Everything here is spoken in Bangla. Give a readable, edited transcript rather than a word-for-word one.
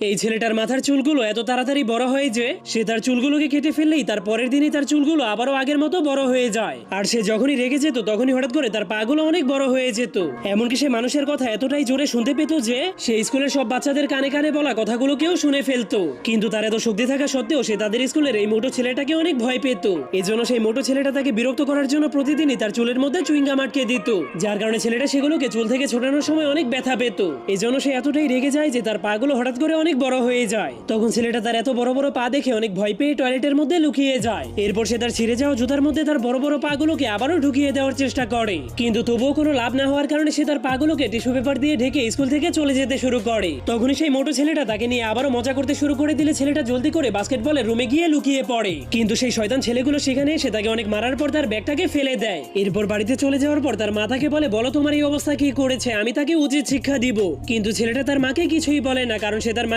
এই ছেলেটার মাথার চুলগুলো এত তাড়াতাড়ি বড় হয় যে সে তার চুলগুলোকে কেটে ফেললেই তার পরের দিনই তার চুলগুলো আবারও আগের মতো বড় হয়ে যায়। আর সে যখনই রেগে যেত তখনই হঠাৎ করে তার পাগুলো অনেক বড় হয়ে যেত। এমনকি সে মানুষের কথা এতটাই জোরে শুনতে পেত যে সে স্কুলের সব বাচ্চাদের কানে কানে বলা কথাগুলোকেও শুনে ফেলতো। কিন্তু তার এত শক্তি থাকা সত্ত্বেও সে তাদের স্কুলের এই মোটো ছেলেটাকে অনেক ভয় পেত। এজন্য সেই মোটো ছেলেটা তাকে বিরক্ত করার জন্য প্রতিদিনই তার চুলের মধ্যে চুইংগাম আটকে দিত, যার কারণে ছেলেটা সেগুলোকে চুল থেকে ছোটানোর সময় অনেক ব্যথা পেত। এজন্য সে এতটাই রেগে যায় যে তার পাগুলো হঠাৎ করে অনেক বড় হয়ে যায়। তখন ছেলেটা তার এত বড় বড় পা দেখে অনেক ভয় পেয়ে টয়লেটের মধ্যে লুকিয়ে যায়। এরপর সে তার ছিঁড়ে যাওয়া জুতার মধ্যে তার বড় বড় পাগুলোকে আবারও ঢুকিয়ে দেওয়ার চেষ্টা করে, কিন্তু তবুও কোনো লাভ না হওয়ার কারণে সে তার পাগুলোকে টিস্যু পেপার দিয়ে ঢেকে স্কুল থেকে চলে যেতে শুরু করে। তখনই সেই মোটো ছেলেটা তাকে নিয়ে আবারও মজা করতে শুরু করে দিলে ছেলেটা জলদি করে বাস্কেটবলের রুমে গিয়ে লুকিয়ে পড়ে। কিন্তু সেই শয়তান ছেলেগুলো সেখানে এসে তাকে অনেক মারার পর তার ব্যাগটাকে ফেলে দেয়। এরপর বাড়িতে চলে যাওয়ার পর তার মা তাকে বলে, বলো তোমার এই অবস্থা কি করেছে, আমি তাকে উচিত শিক্ষা দিব। কিন্তু ছেলেটা তার মাকে কিছুই বলে না, কারণ সে তার